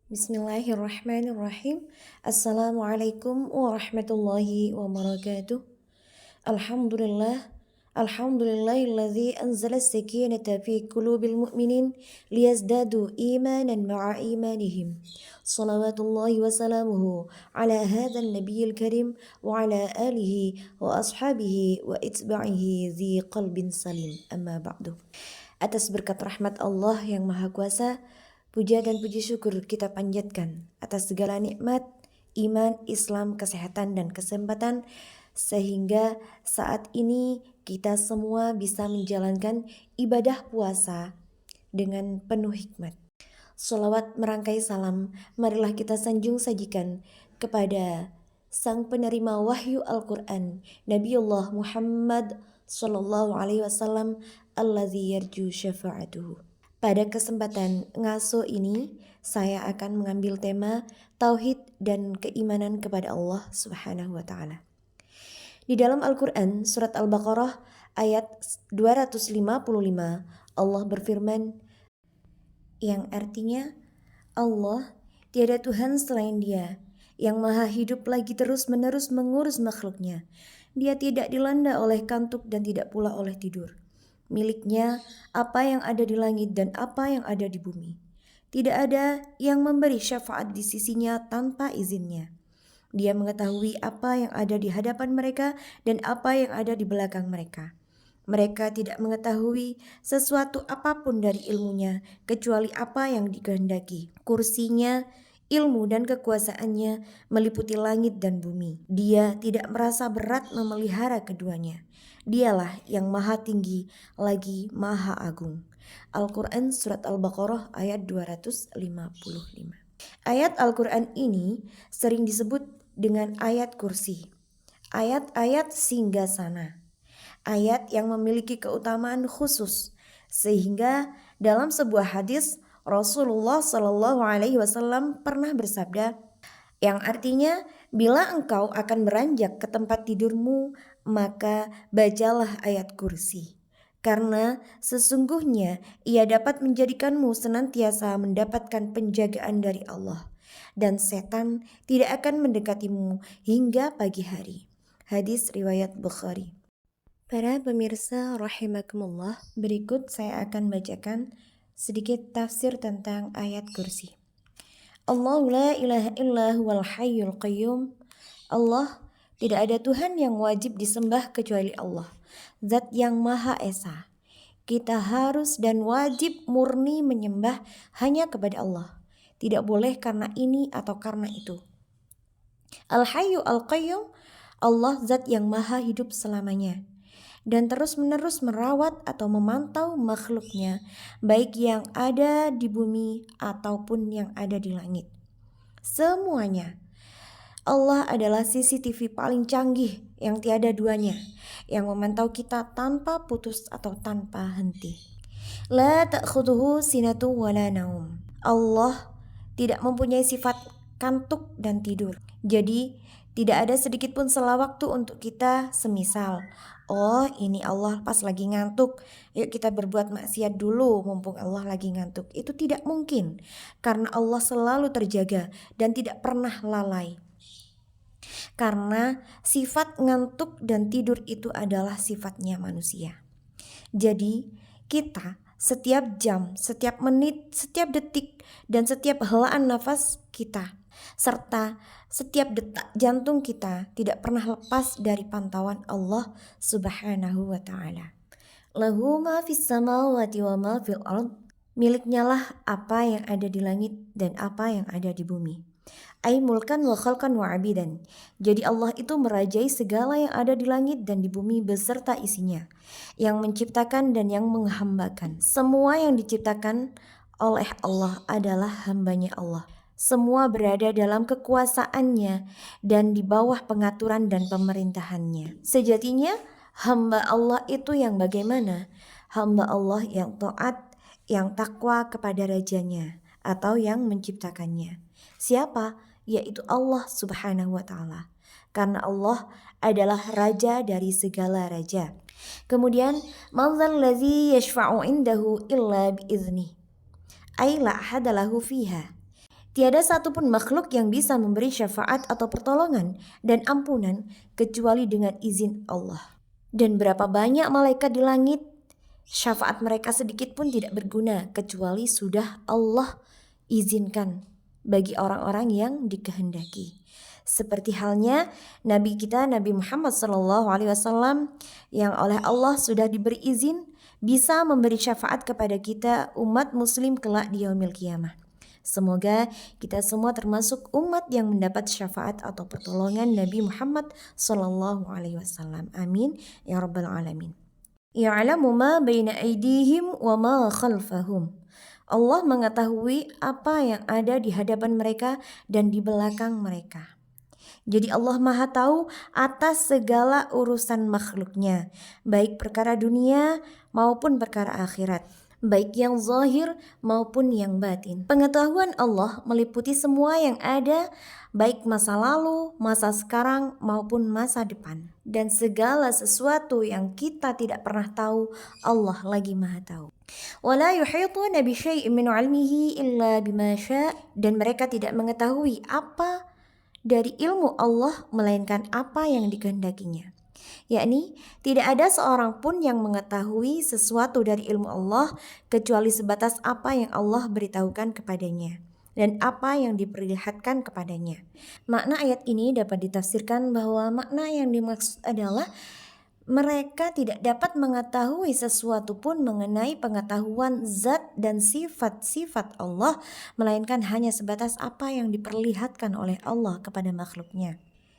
Bismillahirrahmanirrahim. Assalamualaikum warahmatullahi wabarakatuh. Alhamdulillah. Alhamdulillahilladzi anzala as-sakinata fi qulubil mu'minin liyazdadu imanan ma'a imanihim. Salawatullahi wa salamuhu ala hadzal nabiyil karim wa ala alihi wa ashabihi wa itba'ihi dzi qalbin salim. Amma ba'du. Atas berkat rahmat Allah yang Maha Kuasa, puja dan puji syukur kita panjatkan atas segala nikmat, iman, Islam, kesehatan, dan kesempatan, sehingga saat ini kita semua bisa menjalankan ibadah puasa dengan penuh hikmat. Sholawat merangkai salam, marilah kita sanjung sajikan kepada sang penerima wahyu Al-Quran, Nabiullah Muhammad Sallallahu Alaihi Wasallam, alladzi yarju syafa'atuhu. Pada kesempatan ngaso ini, saya akan mengambil tema Tauhid dan keimanan kepada Allah Subhanahu wa Ta'ala. Di dalam Al-Quran, surat Al-Baqarah ayat 255, Allah berfirman, yang artinya, Allah tiada Tuhan selain Dia, yang maha hidup lagi terus-menerus mengurus makhluknya. Dia tidak dilanda oleh kantuk dan tidak pula oleh tidur. Miliknya apa yang ada di langit dan apa yang ada di bumi. Tidak ada yang memberi syafaat di sisinya tanpa izinnya. Dia mengetahui apa yang ada di hadapan mereka dan apa yang ada di belakang mereka. Mereka tidak mengetahui sesuatu apapun dari ilmunya kecuali apa yang dikehendaki. Kursinya, ilmu dan kekuasaannya meliputi langit dan bumi. Dia tidak merasa berat memelihara keduanya. Dialah yang maha tinggi lagi maha agung. Al-Quran Surat Al-Baqarah ayat 255. Ayat Al-Quran ini sering disebut dengan ayat kursi, ayat-ayat singgasana, ayat yang memiliki keutamaan khusus, sehingga dalam sebuah hadis Rasulullah Shallallahu Alaihi Wasallam pernah bersabda, yang artinya, bila engkau akan beranjak ke tempat tidurmu, maka bacalah ayat kursi. Karena sesungguhnya ia dapat menjadikanmu senantiasa mendapatkan penjagaan dari Allah. Dan setan tidak akan mendekatimu hingga pagi hari. Hadis riwayat Bukhari. Para pemirsa rahimakumullah, berikut saya akan bacakan sedikit tafsir tentang ayat kursi. Allahu la ilaha illa huwal hayyul qayyum. Allah, tidak ada Tuhan yang wajib disembah kecuali Allah, Zat yang Maha Esa. Kita harus dan wajib murni menyembah hanya kepada Allah. Tidak boleh karena ini atau karena itu. Al-Hayyu Al-Qayyum, Allah Zat yang Maha hidup selamanya dan terus-menerus merawat atau memantau makhluknya, baik yang ada di bumi ataupun yang ada di langit. Semuanya. Allah adalah CCTV paling canggih yang tiada duanya, yang memantau kita tanpa putus atau tanpa henti. La ta'khudhuhu sinatu wala naum. Allah tidak mempunyai sifat kantuk dan tidur. Jadi, tidak ada sedikit pun sela waktu untuk kita semisal, oh ini Allah pas lagi ngantuk, yuk kita berbuat maksiat dulu mumpung Allah lagi ngantuk. Itu tidak mungkin, karena Allah selalu terjaga dan tidak pernah lalai. Karena sifat ngantuk dan tidur itu adalah sifatnya manusia. Jadi kita setiap jam, setiap menit, setiap detik, dan setiap helaan nafas kita, serta setiap detak jantung kita tidak pernah lepas dari pantauan Allah Subhanahu wa Ta'ala. Lahu ma fis samawati wa ma fil ard. Miliknya lah apa yang ada di langit dan apa yang ada di bumi. Ai mulkan wa khalqan wa abidan. Jadi Allah itu merajai segala yang ada di langit dan di bumi beserta isinya, yang menciptakan dan yang menghambakan. Semua yang diciptakan oleh Allah adalah hambanya Allah. Semua berada dalam kekuasaannya dan di bawah pengaturan dan pemerintahannya. Sejatinya hamba Allah itu yang bagaimana? Hamba Allah yang taat, yang takwa kepada rajanya atau yang menciptakannya. Siapa? Yaitu Allah Subhanahu wa Ta'ala. Karena Allah adalah raja dari segala raja. Kemudian, man dzalladzi yashfa'u indahu illa bi'idznih. Ai la ahada lahu fiha. Tiada satupun makhluk yang bisa memberi syafaat atau pertolongan dan ampunan kecuali dengan izin Allah. Dan berapa banyak malaikat di langit, syafaat mereka sedikit pun tidak berguna kecuali sudah Allah izinkan bagi orang-orang yang dikehendaki. Seperti halnya Nabi kita Nabi Muhammad SAW yang oleh Allah sudah diberi izin bisa memberi syafaat kepada kita umat muslim kelak di yaumil qiyamah. Semoga kita semua termasuk umat yang mendapat syafaat atau pertolongan Nabi Muhammad SAW. Amin ya rabbal alamin. Ya'lamu ma baina aydihim wa ma khalfahum. Allah mengetahui apa yang ada di hadapan mereka dan di belakang mereka. Jadi Allah Maha Tahu atas segala urusan makhluknya, baik perkara dunia maupun perkara akhirat, baik yang zahir maupun yang batin. Pengetahuan Allah meliputi semua yang ada, baik masa lalu, masa sekarang maupun masa depan. Dan segala sesuatu yang kita tidak pernah tahu, Allah lagi Maha Tahu. Wala yuhituna bi syai'in min 'ilmihi illa bima syaa', dan mereka tidak mengetahui apa dari ilmu Allah melainkan apa yang dikehendakinya. Yakni tidak ada seorang pun yang mengetahui sesuatu dari ilmu Allah kecuali sebatas apa yang Allah beritahukan kepadanya dan apa yang diperlihatkan kepadanya. Makna ayat ini dapat ditafsirkan bahwa makna yang dimaksud adalah mereka tidak dapat mengetahui sesuatu pun mengenai pengetahuan zat dan sifat-sifat Allah, melainkan hanya sebatas apa yang diperlihatkan oleh Allah kepada makhluknya.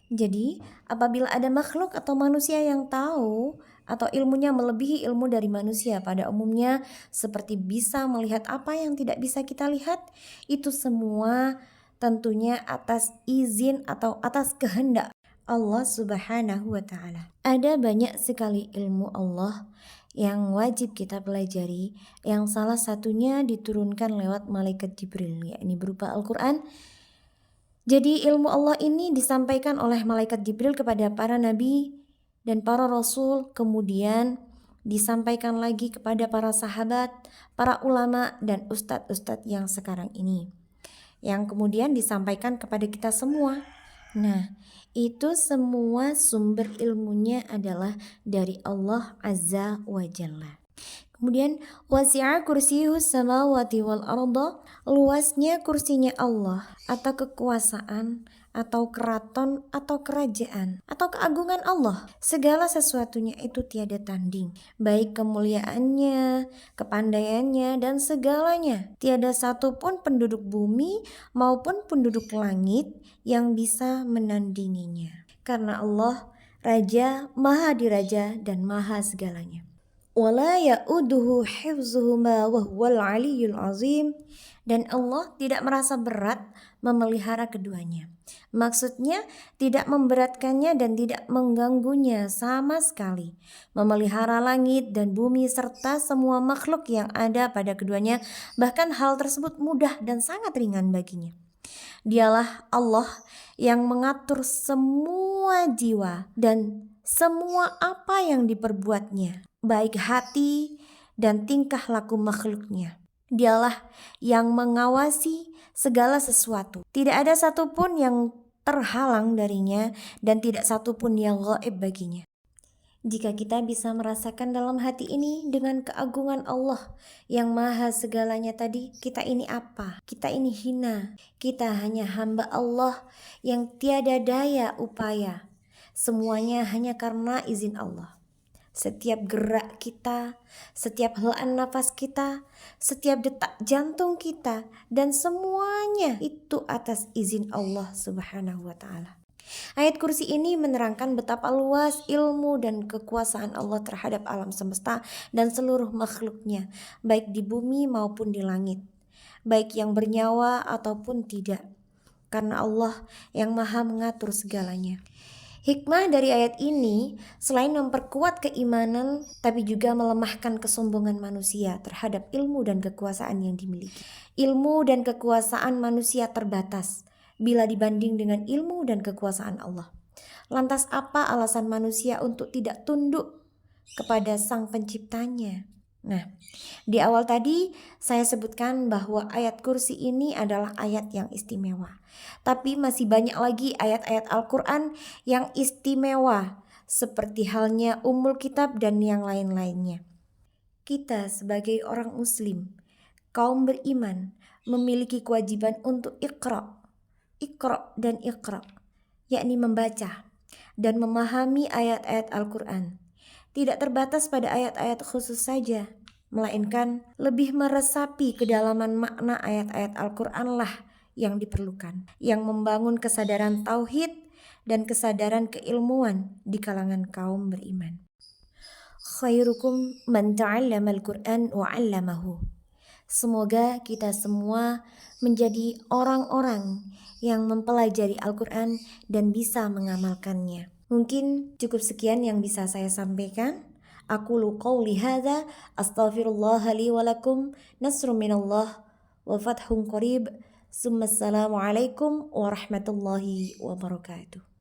Jadi, apabila ada makhluk atau manusia yang tahu atau ilmunya melebihi ilmu dari manusia pada umumnya, seperti bisa melihat apa yang tidak bisa kita lihat, itu semua tentunya atas izin atau atas kehendak Allah Subhanahu wa Ta'ala. Ada banyak sekali ilmu Allah yang wajib kita pelajari, yang salah satunya diturunkan lewat malaikat Jibril, yakni berupa Al-Quran. Jadi ilmu Allah ini disampaikan oleh malaikat Jibril kepada para nabi dan para rasul, kemudian disampaikan lagi kepada para sahabat, para ulama dan ustadz-ustadz yang sekarang ini, yang kemudian disampaikan kepada kita semua. Nah, itu semua sumber ilmunya adalah dari Allah Azza wa Jalla. Kemudian wasi'a kursiyuhu samawati wal arda, luasnya kursinya Allah atau kekuasaan atau keraton atau kerajaan atau keagungan Allah, segala sesuatunya itu tiada tanding, baik kemuliaannya, kepandaiannya dan segalanya. Tiada satupun penduduk bumi maupun penduduk langit yang bisa menandinginya, karena Allah Raja, Maha Diraja dan Maha segalanya. Wala ya'uduhu hifzuhuma wa huwal aliyyul azim, dan Allah tidak merasa berat memelihara keduanya. Maksudnya tidak memberatkannya dan tidak mengganggunya sama sekali. Memelihara langit dan bumi serta semua makhluk yang ada pada keduanya, bahkan hal tersebut mudah dan sangat ringan baginya. Dialah Allah yang mengatur semua jiwa dan semua apa yang diperbuatnya, baik hati dan tingkah laku makhluknya. Dialah yang mengawasi segala sesuatu. Tidak ada satupun yang terhalang darinya dan tidak satupun yang gaib baginya. Jika kita bisa merasakan dalam hati ini dengan keagungan Allah yang maha segalanya tadi, kita ini apa? Kita ini hina. Kita hanya hamba Allah yang tiada daya upaya. Semuanya hanya karena izin Allah. Setiap gerak kita, setiap helaan nafas kita, setiap detak jantung kita, dan semuanya itu atas izin Allah Subhanahu wa Ta'ala. Ayat kursi ini menerangkan betapa luas ilmu dan kekuasaan Allah terhadap alam semesta dan seluruh makhluknya, baik di bumi maupun di langit, baik yang bernyawa ataupun tidak, karena Allah yang maha mengatur segalanya. Hikmah dari ayat ini selain memperkuat keimanan, tapi juga melemahkan kesombongan manusia terhadap ilmu dan kekuasaan yang dimiliki. Ilmu dan kekuasaan manusia terbatas bila dibanding dengan ilmu dan kekuasaan Allah. Lantas apa alasan manusia untuk tidak tunduk kepada Sang Penciptanya? Nah, di awal tadi saya sebutkan bahwa ayat kursi ini adalah ayat yang istimewa. Tapi masih banyak lagi ayat-ayat Al-Quran yang istimewa, seperti halnya Ummul Kitab dan yang lain-lainnya. Kita sebagai orang muslim, kaum beriman, memiliki kewajiban untuk iqra dan iqra, yakni membaca dan memahami ayat-ayat Al-Quran. Tidak terbatas pada ayat-ayat khusus saja, melainkan lebih meresapi kedalaman makna ayat-ayat Al-Quran lah yang diperlukan, yang membangun kesadaran tauhid dan kesadaran keilmuan di kalangan kaum beriman. Khairukum man ta'allama al-Quran wa 'allamahu. Semoga kita semua menjadi orang-orang yang mempelajari Al-Quran dan bisa mengamalkannya. Mungkin cukup sekian yang bisa saya sampaikan. Aqulu qawli hadza astaghfirullah li wa lakum, nasrun minallah wa fathun qarib. Assalamualaikum warahmatullahi wabarakatuh.